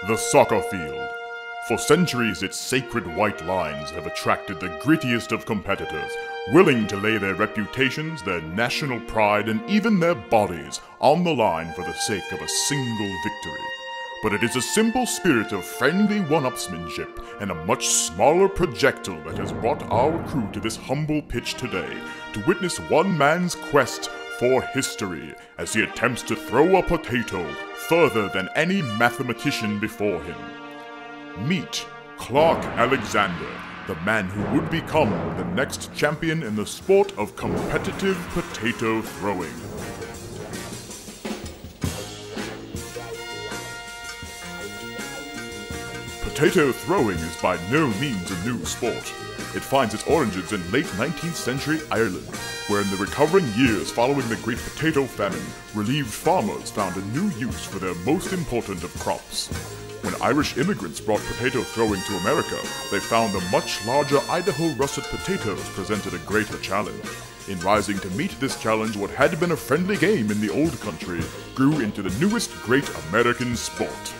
The soccer field. For centuries, its sacred white lines have attracted the grittiest of competitors, willing to lay their reputations, their national pride, and even their bodies on the line for the sake of a single victory. But it is a simple spirit of friendly one-upsmanship and a much smaller projectile that has brought our crew to this humble pitch today to witness one man's quest for history as he attempts to throw a potato further than any mathematician before him. Meet Clark Alexander, the man who would become the next champion in the sport of competitive potato throwing. Potato throwing is by no means a new sport. It finds its origins in late 19th century Ireland, where in the recovering years following the Great Potato Famine, relieved farmers found a new use for their most important of crops. When Irish immigrants brought potato throwing to America, they found the much larger Idaho russet potatoes presented a greater challenge. In rising to meet this challenge, what had been a friendly game in the old country grew into the newest great American sport.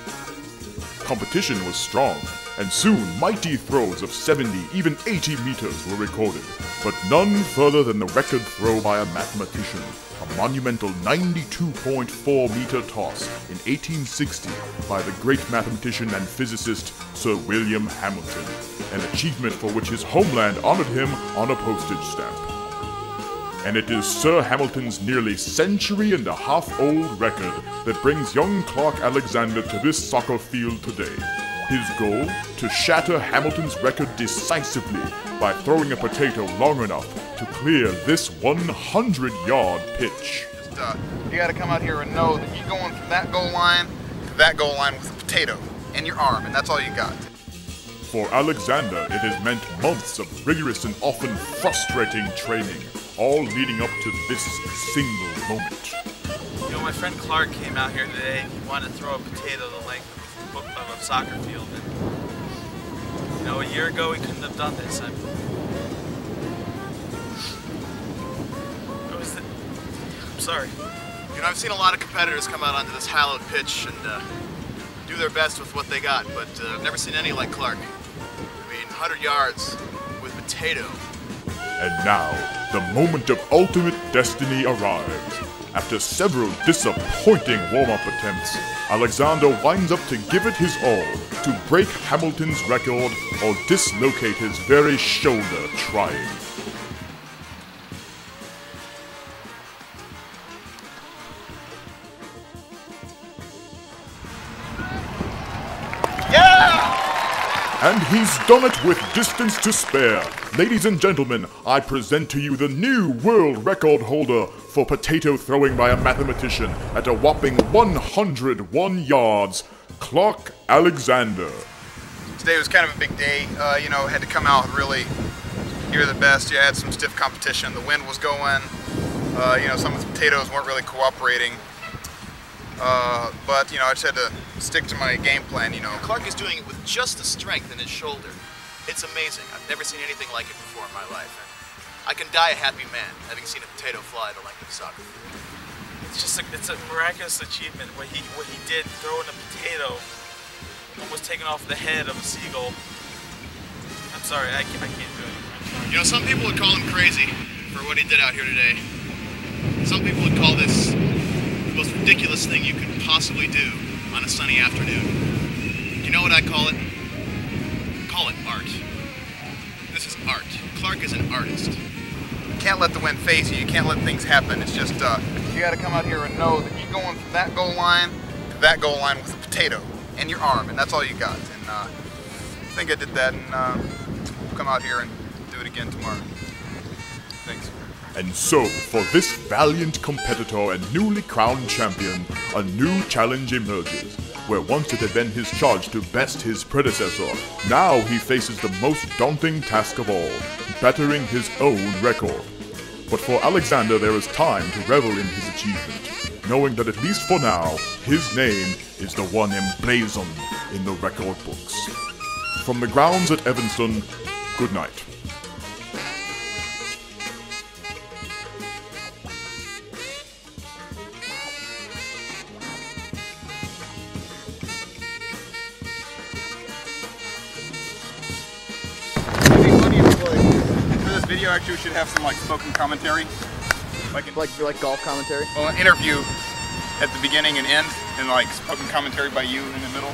Competition was strong, and soon mighty throws of 70, even 80 meters were recorded, but none further than the record throw by a mathematician, a monumental 92.4 meter toss in 1860 by the great mathematician and physicist Sir William Hamilton, an achievement for which his homeland honored him on a postage stamp. And it is Sir Hamilton's nearly century-and-a-half-old record that brings young Clark Alexander to this soccer field today. His goal? To shatter Hamilton's record decisively by throwing a potato long enough to clear this 100-yard pitch. You gotta come out here and know that you're going from that goal line to that goal line with a potato in your arm, and that's all you got. For Alexander, it has meant months of rigorous and often frustrating training, all leading up to this single moment. You know, my friend Clark came out here today. He wanted to throw a potato the length of a soccer field. And, you know, a year ago he couldn't have done this. I'm sorry. You know, I've seen a lot of competitors come out onto this hallowed pitch and do their best with what they got, but I've never seen any like Clark. I mean, 100 yards with potato. And now, the moment of ultimate destiny arrives. After several disappointing warm-up attempts, Alexander winds up to give it his all to break Hamilton's record or dislocate his very shoulder trying. And he's done it with distance to spare. Ladies and gentlemen, I present to you the new world record holder for potato throwing by a mathematician at a whopping 101 yards, Clark Alexander. Today was kind of a big day. You know, had to come out and really hear the best. You had some stiff competition. The wind was going. You know, some of the potatoes weren't really cooperating. But, you know, I just had to stick to my game plan, you know. Clark is doing it with just the strength in his shoulder. It's amazing. I've never seen anything like it before in my life. And I can die a happy man having seen a potato fly the length of a soccer field. It's a miraculous achievement. What he did, throwing a potato, almost taking off the head of a seagull. I'm sorry, I can't do it. You know, some people would call him crazy for what he did out here today. Some people would call this the most ridiculous thing you could possibly do on a sunny afternoon. You know what I call it? Call it art. This is art. Clark is an artist. You can't let the wind phase you. You can't let things happen. It's just, you gotta come out here and know that you're going from that goal line to that goal line with a potato in your arm, and that's all you got. And I think I did that, and we'll come out here and do it again tomorrow. Thanks. And so, for this valiant competitor and newly crowned champion, a new challenge emerges, where once it had been his charge to best his predecessor, now he faces the most daunting task of all, bettering his own record. But for Alexander, there is time to revel in his achievement, knowing that at least for now, his name is the one emblazoned in the record books. From the grounds at Evanston, good night. It'd be funny if, like, for this video, actually, we should have some like spoken commentary, Like golf commentary. well, an interview at the beginning and end, and like spoken commentary by you in the middle.